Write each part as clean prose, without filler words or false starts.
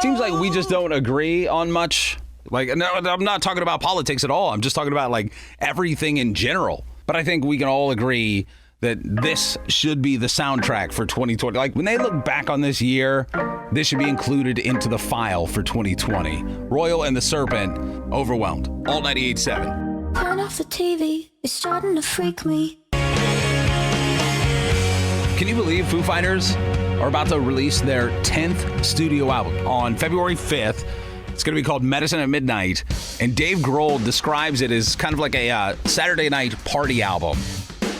Seems like we just don't agree on much. Like, no, I'm not talking about politics at all. I'm just talking about, like, everything in general. But I think we can all agree that this should be the soundtrack for 2020. Like, when they look back on this year, this should be included into the file for 2020. Royal and the Serpent, Overwhelmed. All 98.7. Turn off the TV. It's starting to freak me. Can you believe Foo Fighters are about to release their 10th studio album on February 5th? It's going to be called Medicine at Midnight, and Dave Grohl describes it as kind of like a Saturday night party album,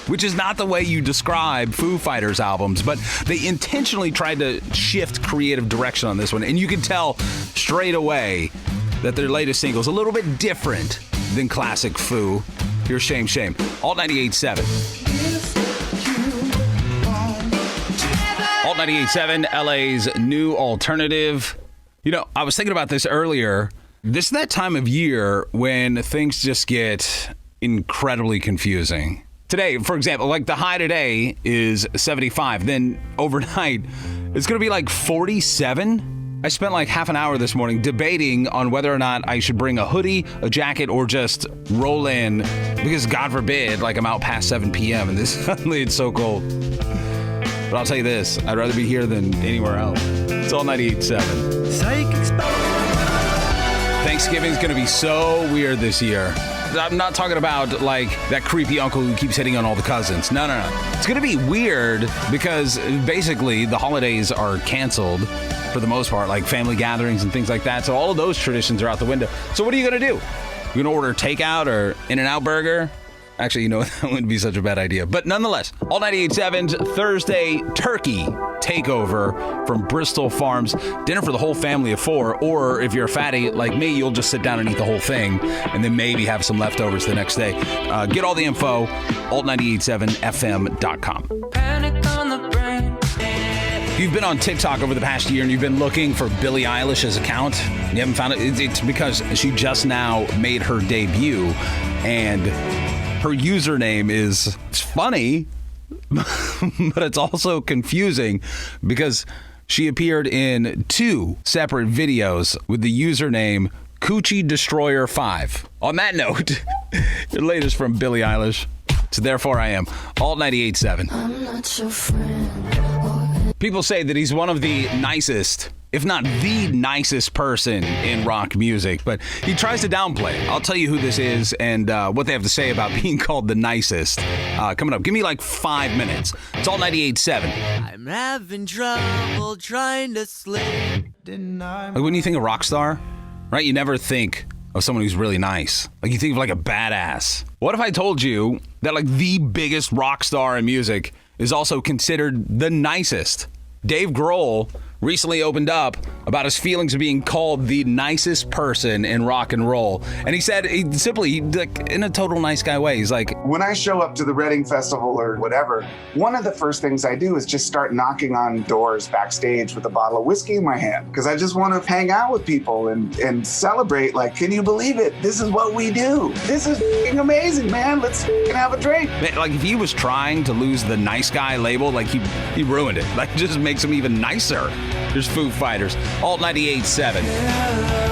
which is not the way you describe Foo Fighters albums, but they intentionally tried to shift creative direction on this one, and you can tell straight away that their latest single is a little bit different than classic Foo. Here's Shame Shame, Alt 98.7. Alt 98.7, LA's new alternative. You know, I was thinking about this earlier. This is that time of year when things just get incredibly confusing. Today, for example, like the high today is 75. Then overnight, it's going to be like 47. I spent like half an hour this morning debating on whether or not I should bring a hoodie, a jacket, or just roll in because, God forbid, like I'm out past 7 p.m. and this suddenly it's so cold. But I'll tell you this, I'd rather be here than anywhere else. It's all 98.7. Thanksgiving's going to be so weird this year. I'm not talking about like that creepy uncle who keeps hitting on all the cousins. No. It's going to be weird because basically the holidays are canceled for the most part, like family gatherings and things like that. So all of those traditions are out the window. So what are you going to do? You going to order takeout or In-N-Out Burger? Actually, you know, that wouldn't be such a bad idea. But nonetheless, All 98.7's Thursday Turkey Takeover from Bristol Farms. Dinner for the whole family of 4. Or if you're a fatty like me, you'll just sit down and eat the whole thing and then maybe have some leftovers the next day. Get all the info, alt987fm.com. Panic on the brain. If you've been on TikTok over the past year and you've been looking for Billie Eilish's account, you haven't found it, it's because she just now made her debut and her username is, it's funny, but it's also confusing because she appeared in 2 separate videos with the username Coochie Destroyer 5. On that note, the latest from Billie Eilish. So therefore I am. Alt 98.7. I'm not your friend. People say that he's one of the nicest, if not the nicest person in rock music, but he tries to downplay it. I'll tell you who this is and what they have to say about being called the nicest coming up. Give me like 5 minutes. It's all 98.7. I'm having trouble trying to sleep. Like when you think of rock star, right, you never think of someone who's really nice. Like you think of like a badass. What if I told you that like the biggest rock star in music is also considered the nicest? Dave Grohl recently opened up about his feelings of being called the nicest person in rock and roll. And he said, like, in a total nice guy way, he's like, when I show up to the Reading Festival or whatever, one of the first things I do is just start knocking on doors backstage with a bottle of whiskey in my hand. Because I just want to hang out with people and celebrate. Like, can you believe it? This is what we do. This is amazing, man. Let's have a drink. Like, if he was trying to lose the nice guy label, like, he ruined it. Like, it just makes him even nicer. There's Foo Fighters. Alt 98.7.